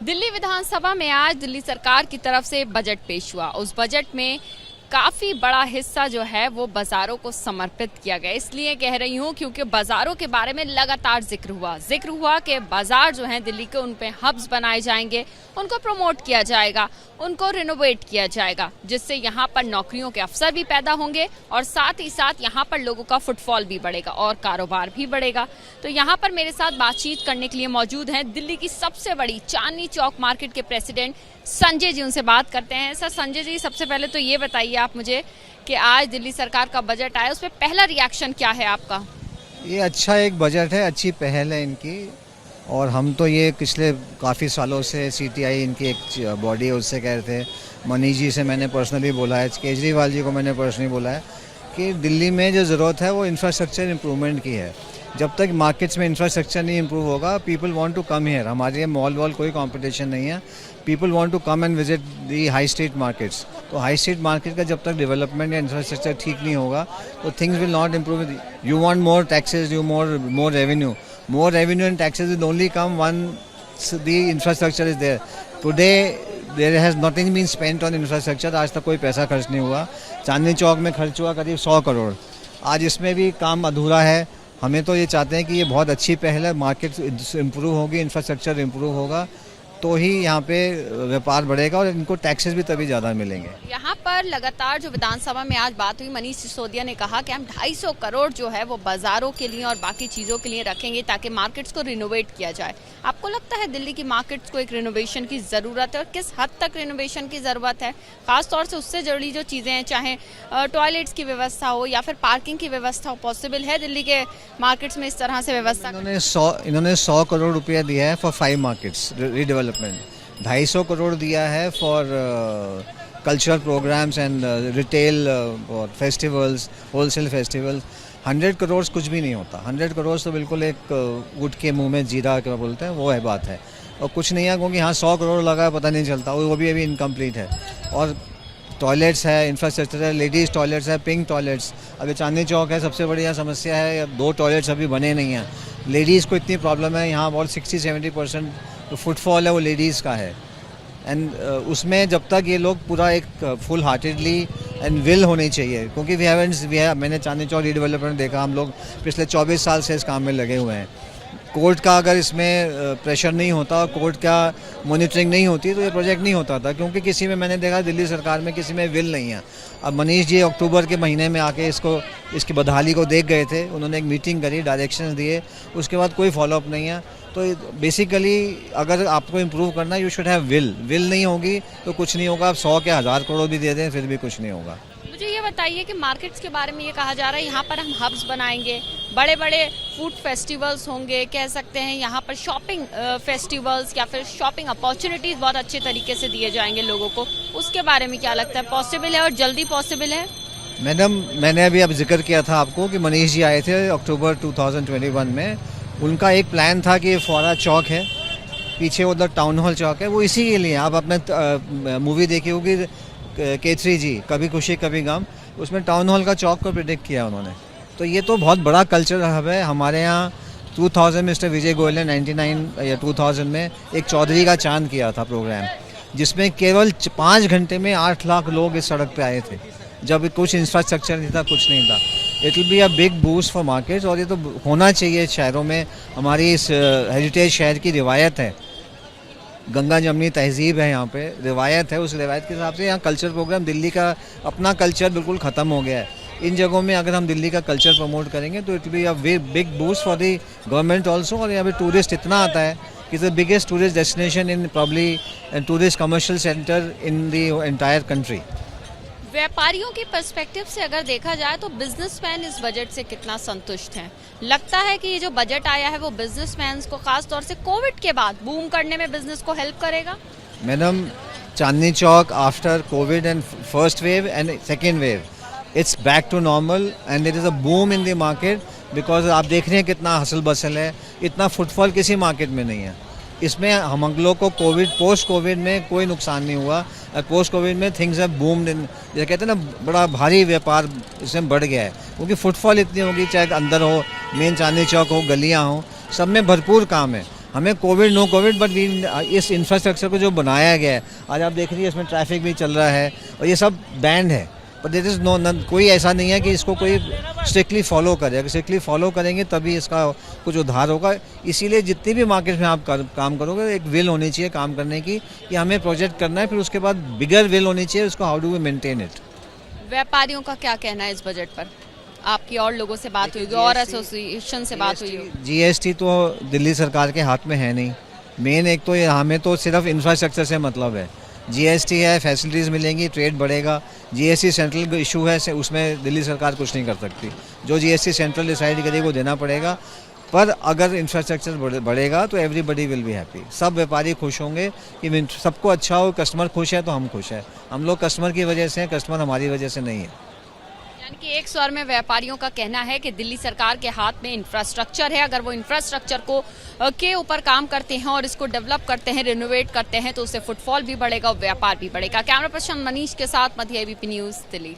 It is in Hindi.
दिल्ली विधानसभा में आज दिल्ली सरकार की तरफ से बजट पेश हुआ। उस बजट में काफी बड़ा हिस्सा जो है वो बाजारों को समर्पित किया गया। इसलिए कह रही हूँ क्योंकि बाजारों के बारे में लगातार जिक्र हुआ कि बाजार जो हैं दिल्ली के, उन पे हब्स बनाए जाएंगे, उनको प्रमोट किया जाएगा, उनको रिनोवेट किया जाएगा, जिससे यहाँ पर नौकरियों के अवसर भी पैदा होंगे और साथ ही साथ यहाँ पर लोगों का फुटफॉल भी बढ़ेगा और कारोबार भी बढ़ेगा। तो यहाँ पर मेरे साथ बातचीत करने के लिए मौजूद हैं दिल्ली की सबसे बड़ी चांदनी चौक मार्केट के प्रेसिडेंट संजय जी। उनसे बात करते हैं। सर संजय जी, सबसे पहले तो ये बताइए आप मुझे कि आज दिल्ली सरकार का बजट आया, उस पर पहला रिएक्शन क्या है आपका? ये अच्छा एक बजट है, अच्छी पहल है इनकी। और हम तो ये पिछले काफ़ी सालों से सीटीआई इनकी एक बॉडी है, उससे कह रहे थे, मनीष जी से मैंने पर्सनली बोला है, केजरीवाल जी को मैंने पर्सनली बोला है कि दिल्ली में जो ज़रूरत है वो इंफ्रास्ट्रक्चर इम्प्रूवमेंट की है। जब तक मार्केट्स में इंफ्रास्ट्रक्चर नहीं इम्प्रूव होगा, people want to come here. हमारे मॉल वॉल कोई कंपटीशन नहीं है। People want to come and visit the high street markets. तो हाई स्ट्रीट मार्केट का जब तक डेवलपमेंट या इंफ्रास्ट्रक्चर ठीक नहीं होगा तो things will not improve. You want more taxes, you more revenue. More revenue and taxes will only come once the infrastructure is there. Today there has nothing been spent on infrastructure. आज तक कोई पैसा खर्च नहीं हुआ। चांदनी चौक में खर्च हुआ करीब 100 करोड़। आज इसमें भी काम अधूरा है। हमें तो ये चाहते हैं कि ये बहुत अच्छी पहल है। मार्केट इम्प्रूव होगी, इंफ्रास्ट्रक्चर इम्प्रूव होगा तो ही यहाँ पे व्यापार बढ़ेगा और इनको टैक्सेस भी तभी ज़्यादा मिलेंगे। यहाँ पर लगातार जो विधानसभा में आज बात हुई, मनीष सिसोदिया ने कहा कि हम 250 करोड़ जो है वो बाजारों के लिए और बाकी चीज़ों के लिए रखेंगे ताकि मार्केट्स को रिनोवेट किया जाए। आपको लगता है दिल्ली की मार्केट्स को एक रिनोवेशन की ज़रूरत है और किस हद तक रिनोवेशन की ज़रूरत है? खासतौर से उससे जुड़ी जो चीज़ें हैं, चाहे टॉयलेट्स की व्यवस्था हो या फिर पार्किंग की व्यवस्था हो, पॉसिबल है दिल्ली के मार्केट्स में इस तरह से व्यवस्था? इन्होंने 100 करोड़ रुपया दिया है फॉर 5 मार्केट्स रीडेवलपमेंट। 250 करोड़ दिया है for cultural programmes and retail और फेस्टिवल्स, होलसेल फेस्टिवल्स। 100 करोड़ कुछ भी नहीं होता। 100 करोड़ तो बिल्कुल एक ऊँट के मुंह में जीरा क्या बोलते हैं, वो है बात है। और कुछ नहीं है क्योंकि हाँ 100 करोड़ लगा है, पता नहीं चलता, वो भी अभी इनकम्प्लीट है। और टॉयलेट्स है, इंफ्रास्ट्रक्चर है, लेडीज़ टॉयलेट्स है, पिंक टॉयलेट्स। अभी चांदनी चौक है, सबसे बढ़िया समस्या है 2 टॉयलेट्स अभी बने नहीं हैं। लेडीज़ को इतनी प्रॉब्लम है यहाँ, बहुत 60-70% तो फुटफॉल है वो लेडीज़ का है। एंड उसमें जब तक ये लोग पूरा एक फुल हार्टेडली एंड विल होनी चाहिए, क्योंकि मैंने चांदनी चौक रीडेवलपमेंट देखा, हम लोग पिछले 24 साल से इस काम में लगे हुए हैं। कोर्ट का अगर इसमें प्रेशर नहीं होता, कोर्ट का मॉनिटरिंग नहीं होती तो ये प्रोजेक्ट नहीं होता था, क्योंकि किसी में मैंने देखा दिल्ली सरकार में किसी में विल नहीं है। अब मनीष जी अक्टूबर के महीने में आके इसकी बदहाली को देख गए थे, उन्होंने एक मीटिंग करी, डायरेक्शंस दिए, उसके बाद कोई फॉलोअप नहीं है। तो बेसिकली अगर आपको इम्प्रूव करना है, यू शुड हैव विल नहीं होगी तो कुछ नहीं होगा। आप 100 के 1000 करोड़ भी दे दें फिर भी कुछ नहीं होगा। मुझे ये बताइए कि मार्केट्स के बारे में ये कहा जा रहा है यहाँ पर हम हब्स बनाएंगे, बड़े बड़े फूड फेस्टिवल्स होंगे, कह सकते हैं यहाँ पर शॉपिंग फेस्टिवल्स या फिर शॉपिंग अपॉर्चुनिटीज बहुत अच्छे तरीके से दिए जाएंगे लोगों को। उसके बारे में क्या लगता है, पॉसिबल है और जल्दी पॉसिबल है? मैडम, मैंने अभी अब जिक्र किया था आपको कि मनीष जी आए थे अक्टूबर 2021 में। उनका एक प्लान था कि फौरा चौक है, पीछे उधर टाउन हॉल चौक है, वो इसी के लिए। आप अपने मूवी देखी होगी K3G, कभी खुशी कभी गम, उसमें टाउन हॉल का चौक को प्रेडिक्ट किया उन्होंने। तो ये तो बहुत बड़ा कल्चरल हब है। हमारे यहाँ 2000 मिस्टर विजय गोयल ने 99 या 2000 में एक चौधरी का चांद किया था प्रोग्राम, जिसमें केवल 5 घंटे में 8 लाख लोग इस सड़क पे आए थे, जब कुछ इंफ्रास्ट्रक्चर नहीं था, कुछ नहीं था। It will be a big boost for markets और ये तो होना चाहिए शहरों में। हमारी इस हेरिटेज शहर की रिवायत है, गंगा जमनी तहजीब है, यहाँ पे रिवायत है। उस रिवायत के हिसाब से यहाँ कल्चर प्रोग्राम, दिल्ली का अपना कल्चर बिल्कुल ख़त्म हो गया है। इन जगहों में अगर हम दिल्ली का कल्चर प्रमोट करेंगे तो it will be a big boost for the government also. और यहाँ पे टूरिस्ट इतना आता है कि the biggest tourist destination in probably tourist commercial centre in the entire country. व्यापारियों की पर्सपेक्टिव से अगर देखा जाए तो बिजनेसमैन इस बजट से कितना संतुष्ट हैं? लगता है कि ये जो बजट आया है वो बिजनेसमैन को खास तौर से कोविड के बाद बूम करने में बिजनेस को हेल्प करेगा? Madam, Chandni Chowk after covid and first wave and second wave, it's back to normal and there is a boom in the market. Because आप देख रहे हैं कितना हसल बसल है, इतना फुटफॉल किसी मार्केट में नहीं है। इसमें हम लोग को पोस्ट कोविड में कोई नुकसान नहीं हुआ। पोस्ट कोविड में थिंग्स हैव बूम्ड इन, जैसे कहते हैं ना, बड़ा भारी व्यापार इसमें बढ़ गया है, क्योंकि फुटफॉल इतनी होगी, चाहे अंदर हो, मेन चांदनी चौक हो, गलियां हो, सब में भरपूर काम है। हमें कोविड नो कोविड बट इस इंफ्रास्ट्रक्चर को जो बनाया गया है, आज आप देख रही है इसमें ट्रैफिक भी चल रहा है और ये सब बैंड है, बट देयर इज़ कोई ऐसा नहीं है कि इसको कोई स्ट्रिक्टली फॉलो करे। अगर स्ट्रिक्टली फॉलो करेंगे तभी इसका कुछ उद्धार होगा। इसीलिए जितनी भी मार्केट में आप काम करोगे, एक विल होनी चाहिए काम करने की कि हमें प्रोजेक्ट करना है, फिर उसके बाद बिगर विल होनी चाहिए उसको how do we maintain it. व्यापारियों का क्या कहना है इस बजट पर? आपकी और लोगों से बात हुई और एसोसिएशन से बात हुई होगी? जीएसटी तो दिल्ली सरकार के हाथ में है नहीं। मेन एक तो हमें तो सिर्फ इंफ्रास्ट्रक्चर से मतलब है। जीएसटी है, फैसिलिटीज़ मिलेंगी, ट्रेड बढ़ेगा। जीएसटी सेंट्रल इशू है, उसमें दिल्ली सरकार कुछ नहीं कर सकती। जो जीएसटी सेंट्रल डिसाइड करेगी वो देना पड़ेगा। पर अगर इंफ्रास्ट्रक्चर बढ़ेगा तो एवरीबडी विल बी हैप्पी। सब व्यापारी खुश होंगे कि सबको अच्छा हो, कस्टमर खुश है तो हम खुश हैं। हम लोग कस्टमर की वजह से हैं, कस्टमर हमारी वजह से नहीं है। यानी कि एक स्वर में व्यापारियों का कहना है कि दिल्ली सरकार के हाथ में इंफ्रास्ट्रक्चर है, अगर वो इंफ्रास्ट्रक्चर को के ऊपर काम करते हैं और इसको डेवलप करते हैं, रिनोवेट करते हैं, तो उससे फुटफॉल भी बढ़ेगा और व्यापार भी बढ़ेगा। कैमरा पर्सन मनीष के साथ मध्य एबीपी न्यूज़ दिल्ली।